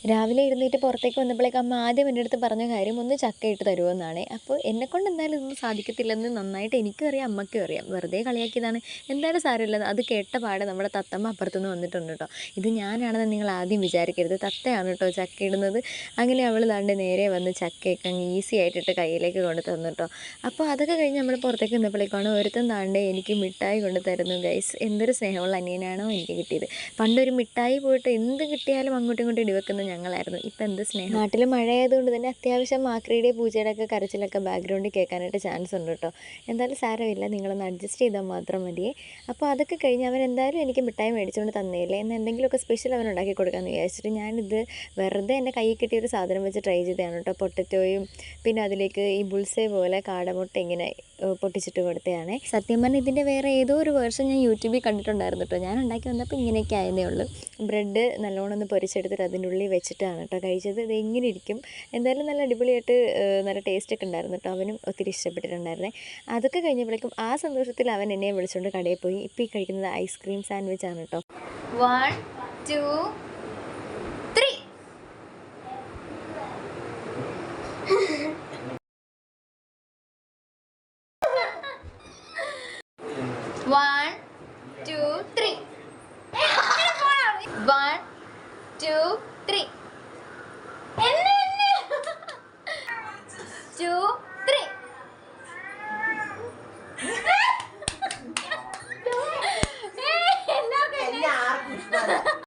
രാവിലെ എഴുന്നേറ്റ് പുറത്തേക്ക് വന്നപ്പോഴേക്ക് അമ്മ ആദ്യം എൻ്റെ അടുത്ത് പറഞ്ഞ കാര്യം ഒന്ന് ചക്ക ഇട്ട് തരുമെന്നാണ്. അപ്പോൾ എന്നെക്കൊണ്ട് എന്തായാലും ഇതൊന്നും സാധിക്കത്തില്ലെന്ന് നന്നായിട്ട് എനിക്കും അറിയാം, അമ്മയ്ക്കും അറിയാം. വെറുതെ കളിയാക്കിയതാണ്. എന്തായാലും സാരമില്ല. അത് കേട്ട പാടെ നമ്മുടെ തത്തമ്മ അപ്പുറത്തുനിന്ന് വന്നിട്ടുണ്ട് കേട്ടോ. ഇത് ഞാനാണെന്ന് നിങ്ങൾ ആദ്യം വിചാരിക്കരുത്, തത്തയാണ് കേട്ടോ ചക്ക ഇടുന്നത്. അങ്ങനെ അവൾ ദാണ്ട് നേരെ വന്ന് ചക്കയൊക്കെ അങ്ങ് ഈസി ആയിട്ടിട്ട് കയ്യിലേക്ക് കൊണ്ട് തന്നു കേട്ടോ. അപ്പോൾ അതൊക്കെ കഴിഞ്ഞ് നമ്മൾ പുറത്തേക്ക് നിന്നപ്പോഴേക്കാണ് ഒരുത്തൻ ദാണ്ട് എനിക്ക് മിഠായി കൊണ്ട് തരുന്നു ഗൈസ്. എന്തൊരു സ്നേഹമുള്ള അനിയനാണോ എനിക്ക് കിട്ടിയത്. പണ്ടൊരു മിഠായി പോയിട്ട് എന്ത് കിട്ടിയാലും അങ്ങോട്ടും ഇങ്ങോട്ടും ഇടിവെക്കുന്ന ഞങ്ങളായിരുന്നു. ഇപ്പം എന്ത് സ്നേഹം. നാട്ടിൽ മഴയായതുകൊണ്ട് തന്നെ അത്യാവശ്യം മാക്രിയുടെ പൂച്ചയുടെ ഒക്കെ കരച്ചിലൊക്കെ ബാക്ക്ഗ്രൗണ്ടിൽ കേൾക്കാനായിട്ട് ചാൻസ് ഉണ്ട് കേട്ടോ. എന്തായാലും സാരമില്ല, നിങ്ങളൊന്ന് അഡ്ജസ്റ്റ് ചെയ്താൽ മാത്രം മതിയേ. അപ്പോൾ അതൊക്കെ കഴിഞ്ഞ് അവൻ എന്തായാലും എനിക്ക് മിഠായി മേടിച്ചുകൊണ്ട് തന്നേയില്ലേ, എന്ന് എന്തെങ്കിലുമൊക്കെ സ്പെഷ്യൽ അവൻ ഉണ്ടാക്കി കൊടുക്കാമെന്ന് വിചാരിച്ചിട്ട് ഞാനിത് വെറുതെ എൻ്റെ കയ്യിൽ കിട്ടിയ ഒരു സാധനം വെച്ച് ട്രൈ ചെയ്തതാണ് കേട്ടോ. പൊട്ടറ്റോയും പിന്നെ അതിലേക്ക് ഈ ബുൾസേ പോലെ കാടമുട്ട ഇങ്ങനെ പൊട്ടിച്ചിട്ട് കൊടുത്തതാണ്. സത്യം പറഞ്ഞാൽ ഇതിൻ്റെ വേറെ ഏതോ ഒരു വേർഷൻ ഞാൻ യൂട്യൂബിൽ കണ്ടിട്ടുണ്ടായിരുന്നു കേട്ടോ. ഞാൻ ഉണ്ടാക്കി വന്നപ്പോൾ ഇങ്ങനെയൊക്കെ ആയതേ ഉള്ളൂ. ബ്രെഡ് നല്ലോണം ഒന്ന് പൊരിച്ചെടുത്തിട്ട് അതിൻ്റെ ഉള്ളിൽ വെച്ചിട്ടാണ് കേട്ടോ കഴിച്ചത്. ഇത് എങ്ങനെ ഇരിക്കും, എന്തായാലും നല്ല അടിപൊളിയായിട്ട് നല്ല ടേസ്റ്റൊക്കെ ഉണ്ടായിരുന്നു കേട്ടോ. അവനും ഒത്തിരി ഇഷ്ടപ്പെട്ടിട്ടുണ്ടായിരുന്നേ. അതൊക്കെ കഴിഞ്ഞപ്പോഴേക്കും ആ സന്തോഷത്തിൽ അവൻ എന്നെ വിളിച്ചുകൊണ്ട് കടയിൽ പോയി. ഇപ്പോൾ ഈ കഴിക്കുന്നത് ഐസ്ക്രീം സാൻഡ്വിച്ച് ആണ് കേട്ടോ. 1 2 3 1 2 3 1 2 3